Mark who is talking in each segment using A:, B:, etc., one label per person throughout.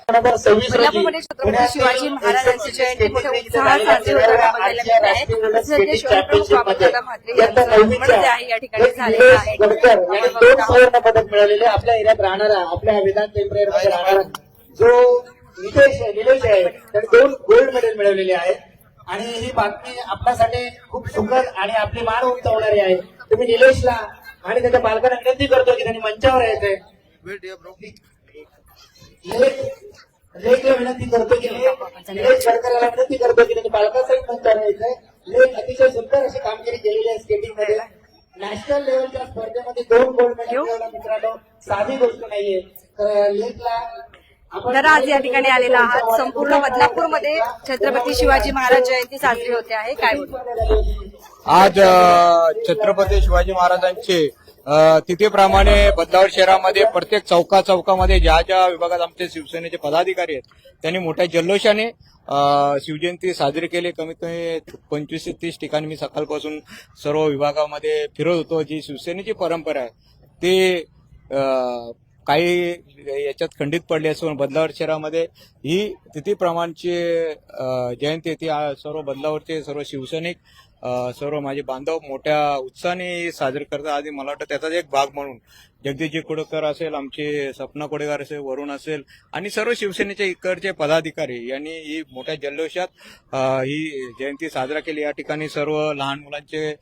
A: कोल्हापूरमध्ये छत्रपती शिवाजी महाराजांची जयंती मोठ्या उत्साहात साजरी होताना बघायला मिळत आहे. सध्या शहरप्रमुख बाबासाहेब म्हात्रे यांचं आगमन जे आहे या ठिकाणी झालेलं आहे.
B: दोन सुवर्ण पदक मिळालेले आपल्या एरियात राहणारा, आपल्या विधान टेम्परेमध्ये राहणारा जो निलेश आहे त्याने 2 गोल्ड मेडल मिळवलेले आहेत. आणि ही बातमी आपल्यासाठी खूप सुखद आणि आपली मान उंचावणारी आहे. तुम्ही निलेशला आणि त्याच्या पालकांना विनंती करतो की त्यांनी मंचावर यायचंय. लेखला विनंती करतो की निलेश गडकरीला विनंती करतो की त्यांनी पालकांसाठी मंचावर यायचंय. लेख अतिशय सुंदर अशी कामगिरी केलेली आहे स्केटिंग मध्ये. नॅशनल लेवलच्या स्पर्धेमध्ये 2 गोल्ड मेडल मिळवणं मित्रांनो साधी गोष्ट नाहीये. तर लेखला
A: तर आज या ठिकाणी आलेला आहात. संपूर्ण बदलापूरमध्ये छत्रपती शिवाजी महाराज जयंती साजरी होते आहे. काय
C: आज छत्रपती शिवाजी महाराजांचे तिथीप्रमाणे बदलापूर शहरामध्ये प्रत्येक चौकामध्ये ज्या ज्या विभागात आमचे शिवसेनेचे पदाधिकारी आहेत त्यांनी मोठ्या जल्लोषाने शिवजयंती साजरी केली. कमीत कमी 25 ते 30 ठिकाणी मी सकाळपासून सर्व विभागामध्ये फिरत होतो. जी शिवसेनेची परंपरा आहे ते काही याच्यात खंडित पडली असून बदलापूर शहरामध्ये ही तिथीप्रमाणची जयंती ती सर्व बदलापूरचे सर्व शिवसैनिक सर्व माझे बांधव मोठ्या उत्साहाने साजरे करतात. आधी मला वाटतं त्याचाच एक भाग म्हणून जगदीशजी कुडकर असेल, आमचे सपना कोडेकर असेल, वरुण असेल आणि सर्व शिवसेनेचे इकडचे पदाधिकारी यांनी ही मोठ्या जल्लोषात ही जयंती साजरा केली. या ठिकाणी सर्व लहान मुलांचे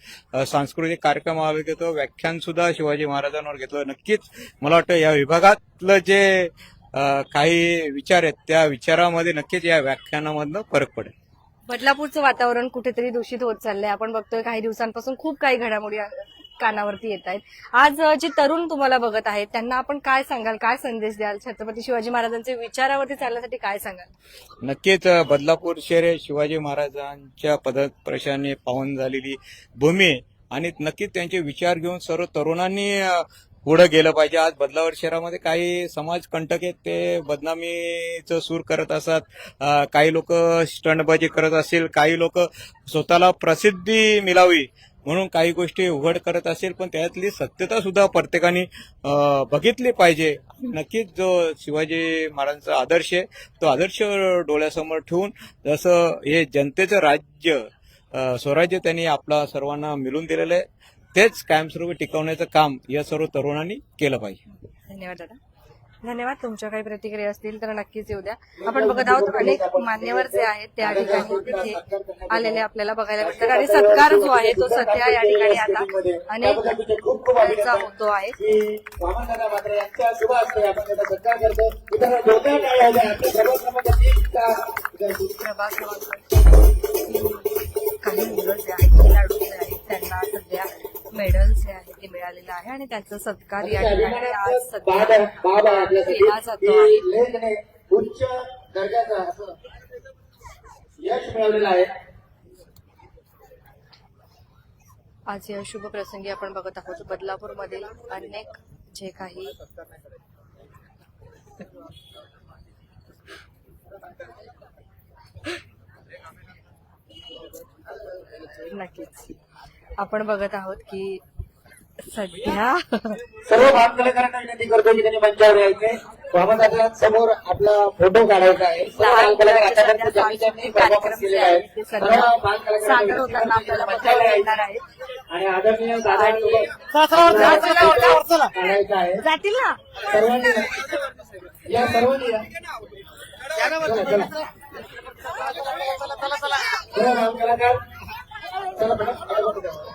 C: सांस्कृतिक कार्यक्रम आयोजित होतो. व्याख्यान सुद्धा शिवाजी महाराजांवर घेतलं. नक्कीच मला वाटतं या विभागातलं जे काही विचार आहेत त्या विचारामध्ये नक्कीच या व्याख्यानामधनं फरक पडेल.
A: बदलापूरचं वातावरण कुठेतरी दूषित होत चाललंय. आपण बघतोय काही दिवसांपासून खूप काही घडामोडी कानावरती येत आहेत. आज जे तरुण तुम्हाला बघत आहेत त्यांना आपण काय सांगाल, काय संदेश द्याल? छत्रपती शिवाजी महाराजांच्या विचारावरती चालण्यासाठी काय सांगाल?
C: नक्कीच बदलापूर शहर हे शिवाजी महाराजांच्या पदस्पर्शाने पावन झालेली भूमी आहे आणि नक्कीच त्यांचे विचार घेऊन सर्व तरुणांनी पुढे गेलं पाहिजे. आज बदलापूर शहरामध्ये काही समाज कंटक आहेत ते बदनामीचं सूर करत असतात. काही लोक स्टंटबाजी करत असतील, काही लोक स्वतःला प्रसिद्धी मिळावी म्हणून काही गोष्टी उघड करत असेल, पण त्यातली सत्यता सुद्धा प्रत्येकाने बघितली पाहिजे. नक्कीच जो शिवाजी महाराजांचा आदर्श आहे तो आदर्श डोळ्यासमोर ठेवून जसं हे जनतेचं राज्य स्वराज्य त्यांनी आपला सर्वांना मिळून दिलेलं आहे तेच कायमस्वरूपी टिकवण्याचं काम या सर्व तरुणांनी केलं पाहिजे.
A: धन्यवाद दादा. धन्यवाद. तुमच्या काही प्रतिक्रिया असतील तर नक्कीच येऊ द्या. आपण बघत आहोत अनेक मान्यवर जे आहेत त्या ठिकाणी तिथे आलेले आपल्याला बघायला भेटतात आणि सत्कार जो आहे तो सध्या या ठिकाणी आता अनेक होतो आहे. काही मुलं जे आहेत खेळाडू जे आहेत त्यांना सध्या मेडल जे आहे ते मिळालेलं आहे आणि त्याचा सत्कार या ठिकाणी आज सध्या केला जातो आहे.
B: उच्च दर्जाचा यश मिळवलेलं आहे.
A: आज या शुभ प्रसंगी आपण बघत आहोत बदलापूरमधील अनेक जे काही नक्कीच आपण बघत आहोत की सध्या
B: सर्व भाग कलाकारांना विनंती करतो की त्यांनी मंचावर यायचे. बाबासाहेबांच्या समोर आपला फोटो काढायचा आहे.
A: सादर होताना आपल्याला बघायला येणार आहे
B: आणि आदरणीय दादा काढायचा आहे.
A: जातील ना
B: सर्वांनी या सर्वांनी कलाकार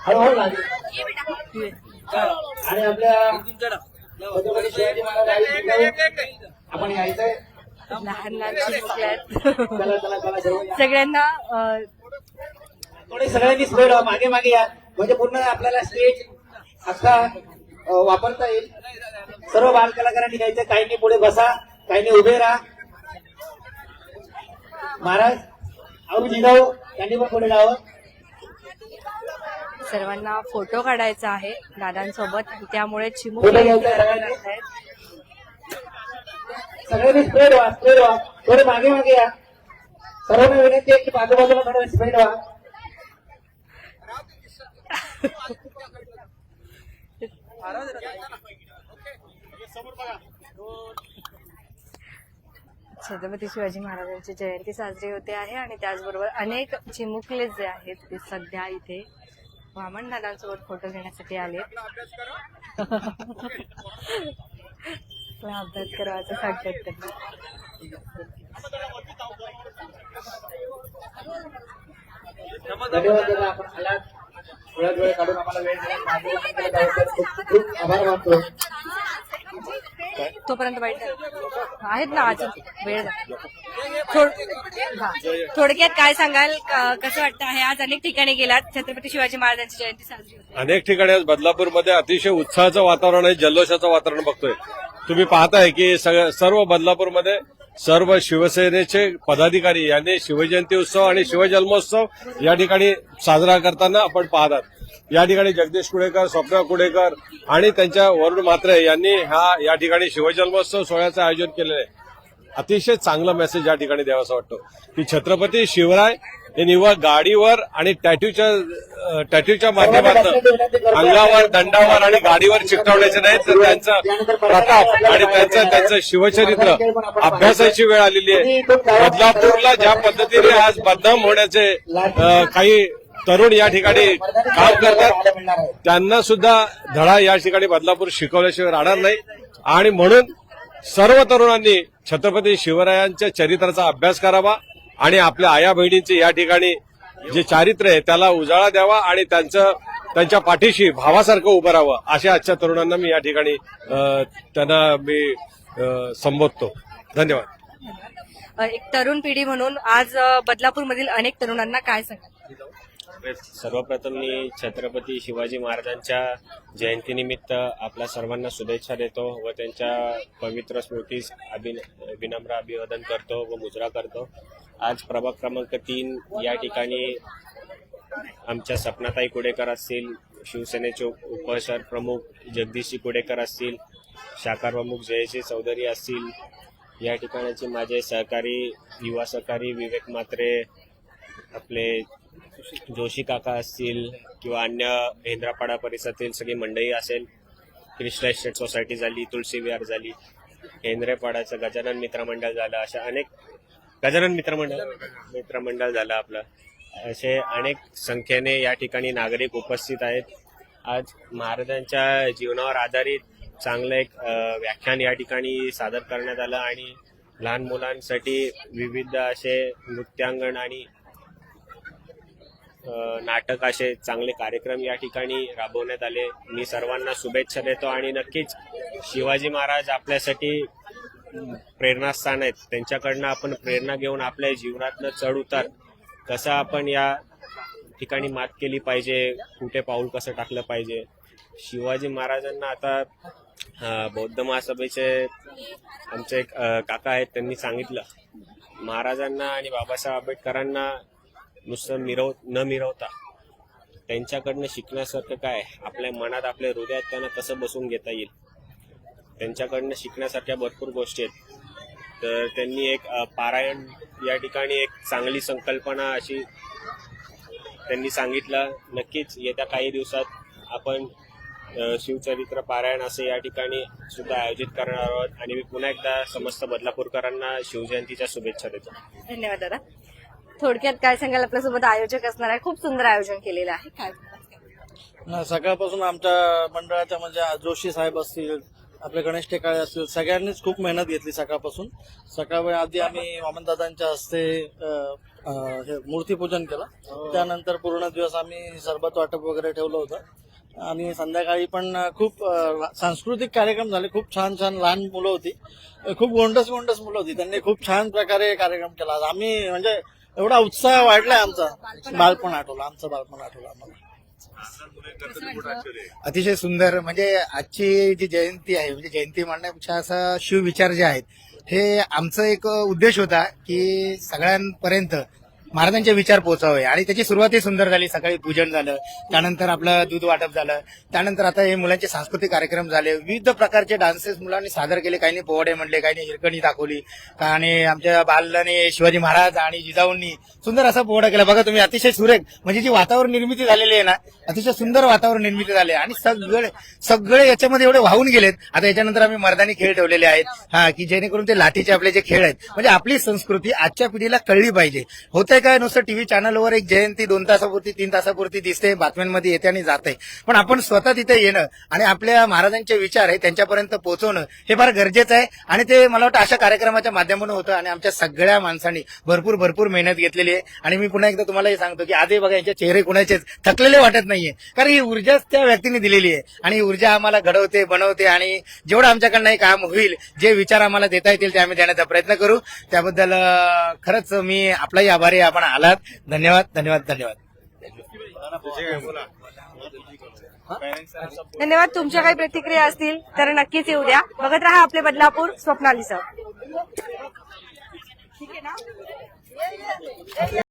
B: हळूहळू लागेल आणि आपल्या छत्रपती शिवाजी महाराज आपण यायचंय.
A: लहान लहान सगळ्यांना
B: थोडे सगळ्यांनी स्प्रेड मागे मागे या म्हणजे पूर्ण आपल्याला स्टेज अख्खा वापरता येईल. सर्व बाल कलाकारांनी यायचं. काहींनी पुढे बसा, काहींनी उभे राहा. महाराज अहो जिजाऊ त्यांनी पण पुढे राहावं.
A: सर्वांना फोटो काढायचा आहे दादांसोबत त्यामुळे चिमू
B: सगळ्यांनी स्प्रेड व्हा थोडे मागे मागे या. सर्वांना विनंती आहे की बाजूबाजूला थोडं स्प्रेड व्हा.
A: छत्रपती शिवाजी महाराजांची जयंती साजरी होते आहे आणि त्याचबरोबर अनेक चिमुकले जे आहेत ते सध्या इथे वामन दादांसोबत फोटो घेण्यासाठी आले. अभ्यास करायचं सांगतात त्यांना.
B: धन्यवाद दादा, आपण आलात, थोडा वेळ काढून आम्हाला वेळ दिला, खूप खूप आभार मानतो.
A: तोपर्यंत वाईट आहेत ना आज वेळ द्या. थोडक्यात काय सांगाल, कसं वाटतं आहे आज अनेक ठिकाणी गेलात, छत्रपती शिवाजी महाराजांची जयंती साजरी होते.
D: अनेक ठिकाणी आज बदलापूरमध्ये अतिशय उत्साहाचं वातावरण आहे, जल्लोषाचं वातावरण बघतोय. तुम्ही पाहताय की सर्व बदलापूरमध्ये सर्व शिवसेनेचे पदाधिकारी यांनी शिवजयंती उत्सव आणि शिवजन्मोत्सव या ठिकाणी साजरा करताना आपण पाहतात. या ठिकाणी जगदीश कुडेकर, स्वप्ना कुडेकर आणि त्यांच्या वरुण म्हात्रे यांनी या ठिकाणी शिवजन्मोत्सव सोहळ्याचं आयोजन केलेलं आहे. अतिशय चांगला मेसेज या ठिकाणी द्यावासा वाटतो की छत्रपती शिवराय हे निव्वळ गाडीवर आणि टॅटूच्या माध्यमातून अंगावर, दंडावर आणि गाडीवर चिकटवण्याचे नाही, तर त्यांचा प्रताप आणि त्यांचं शिवचरित्र अभ्यासाची वेळ आलेली आहे. बदलापूरला ज्या पद्धतीने आज बदनाम होण्याचे काही तरुण या ठिकाणी काम करतात, त्यांना सुद्धा धडा या ठिकाणी बदलापूर शिकवल्याशिवाय राहणार नाही. आणि म्हणून सर्व तरुणांनी छत्रपती शिवरायांच्या चरित्राचा अभ्यास करावा आणि आपल्या आया बहिणींचे या ठिकाणी जे चारित्र्य आहे त्याला उजाळा द्यावा आणि त्यांच्या पाठीशी भावासारखं उभं राहावं, अशा आजच्या तरुणांना मी या ठिकाणी त्यांना मी संबोधतो. धन्यवाद.
A: एक तरुण पिढी म्हणून आज बदलापूरमधील अनेक तरुणांना काय सांगाल?
E: सर्वप्रथम मी छत्रपती शिवाजी महाराजांच्या जयंतीनिमित्त आपल्या सर्वांना शुभेच्छा देतो व त्यांच्या पवित्र स्मृतीस विनम्र अभिवादन करतो व मुजरा करतो. आज प्रभाग क्रमांक 3 या ठिकाणी आमच्या सपनाताई कुडेकर असतील, शिवसेनेचे उपशहर प्रमुख जगदीशजी कुडेकर असतील, शाखा प्रमुख जयश्री चौधरी असतील, या ठिकाणचे माझे सहकारी, युवा सहकारी विवेक म्हात्रे, आपले जोशी काका असतील किंवा अन्य हेंद्रापाडा परिसरातील सगळी मंडळी असेल, कृष्णा इस्टेट सोसायटी झाली, तुळशी विहार झाली, हेंद्रेपाडाचं गजानन मित्रमंडळ झालं, अशा अनेक गजानन मित्रमंडळ झालं आपलं, असे अनेक संख्येने या ठिकाणी नागरिक उपस्थित आहेत. आज महाराजांच्या जीवनावर आधारित चांगलं एक व्याख्यान या ठिकाणी सादर करण्यात आलं आणि लहान मुलांसाठी विविध असे नृत्यांगण आणि नाटक असे चांगले कार्यक्रम या ठिकाणी राबवण्यात आले. मी सर्वांना शुभेच्छा देतो आणि नक्कीच शिवाजी महाराज आपल्यासाठी प्रेरणास्थान आहेत. त्यांच्याकडनं आपण प्रेरणा घेऊन आपल्या जीवनातनं चढ उतार कसं आपण या ठिकाणी मात केली पाहिजे, कुठे पाऊल कसं टाकलं पाहिजे. शिवाजी महाराजांना आता बौद्ध महासभेचे आमचे एक काका आहेत, त्यांनी सांगितलं महाराजांना आणि बाबासाहेब आंबेडकरांना नुसतं न मिरवता त्यांच्याकडनं शिकण्यासारखं काय, आपल्या मनात, आपल्या हृदयात त्यांना कसं बसून घेता येईल, त्यांच्याकडनं शिकण्यासारख्या भरपूर गोष्टी आहेत. तर त्यांनी एक पारायण या ठिकाणी एक चांगली संकल्पना अशी त्यांनी सांगितलं. नक्कीच येत्या काही दिवसात आपण शिवचरित्र पारायण असे या ठिकाणी सुद्धा आयोजित करणार आहोत आणि मी पुन्हा एकदा समस्त बदलापूरकरांना शिवजयंतीच्या शुभेच्छा देतो.
A: धन्यवाद दादा. थोडक्यात काय सांगाल, आपल्यासोबत आयोजक असणार आहे, खूप सुंदर आयोजन केलेलं आहे, काय?
F: सकाळपासून आमच्या मंडळाच्या म्हणजे जोशी साहेब असतील, आपले गणेश टेकाळे असतील, सगळ्यांनीच खूप मेहनत घेतली सकाळपासून. सकाळवेळी आधी आम्ही वामनदादांच्या हस्ते मूर्तीपूजन केलं, त्यानंतर पूर्ण दिवस आम्ही सरबत वाटप वगैरे ठेवलं होतं आणि संध्याकाळी पण खूप सांस्कृतिक कार्यक्रम झाले. खूप छान छान लहान मुलं होती, खूप गोंडस मुलं होती, त्यांनी खूप छान प्रकारे कार्यक्रम केला. आम्ही म्हणजे एवढा उत्साह वाढलाय, आमचं बालपण आठवलं आम्हाला.
G: अतिशय सुंदर. म्हणजे आजची जी जयंती आहे, म्हणजे जयंती म्हणण्यापेक्षा असं शिवविचार जे आहेत, हे आमचा एक उद्देश होता की सगळ्यांपर्यंत महाराजांचे विचार पोहोचावे आणि त्याची सुरुवातही सुंदर झाली. सकाळी पूजन झालं, त्यानंतर आपलं दूध वाटप झालं, त्यानंतर आता हे मुलांचे सांस्कृतिक कार्यक्रम झाले, विविध प्रकारचे डान्सेस मुलांनी सादर केले. काहींनी पोवाडे म्हणले, काहींनी हिरकणी दाखवली आणि आमच्या बालने शिवाजी महाराज आणि जिजाऊंनी सुंदर असा पोवाडा केला. बघा तुम्ही, अतिशय सुरेख म्हणजे जी वातावरण निर्मिती झालेली आहे ना, अतिशय सुंदर वातावरण निर्मिती झाले आणि सगळे याच्यामध्ये एवढे वाहून गेलेत. आता याच्यानंतर आम्ही मर्दानी खेळ ठेवलेले आहेत, हा, की जेणेकरून ते लाठीचे आपले जे खेळ आहेत, म्हणजे आपली संस्कृती आजच्या पिढीला कळली पाहिजे. होतंय काय, नुसतं टीव्ही चॅनलवर एक जयंती 2 तासापुरती 3 तासापुरती दिसते, बातम्यांमध्ये येते आणि जाते, पण आपण स्वतः तिथे येणं आणि आपल्या महाराजांचे विचार आहे त्यांच्यापर्यंत पोहोचवणं हे फार गरजेचं आहे. आणि ते मला वाटतं अशा कार्यक्रमाच्या माध्यमातून होतं आणि आमच्या सगळ्या माणसांनी भरपूर मेहनत घेतलेली आहे. आणि मी पुन्हा एकदा तुम्हाला हे सांगतो की आधी बघा, यांचे चेहरे कुणाचेच थकलेले वाटत नाहीये, कारण ही ऊर्जाच त्या व्यक्तीने दिलेली आहे आणि ही ऊर्जा आम्हाला घडवते, बनवते आणि जेवढं आमच्याकडनं हे काम होईल, जे विचार आम्हाला देता येतील ते आम्ही देण्याचा प्रयत्न करू. त्याबद्दल खरंच मी आपलाही आभारी आहे. आपण आलात, धन्यवाद धन्यवाद धन्यवाद.
A: धन्यवाद. तुमच्या काही प्रतिक्रिया असतील तर नक्कीच येऊ द्या. बघत राहा आपले बदलापूर. स्वप्नाली सर.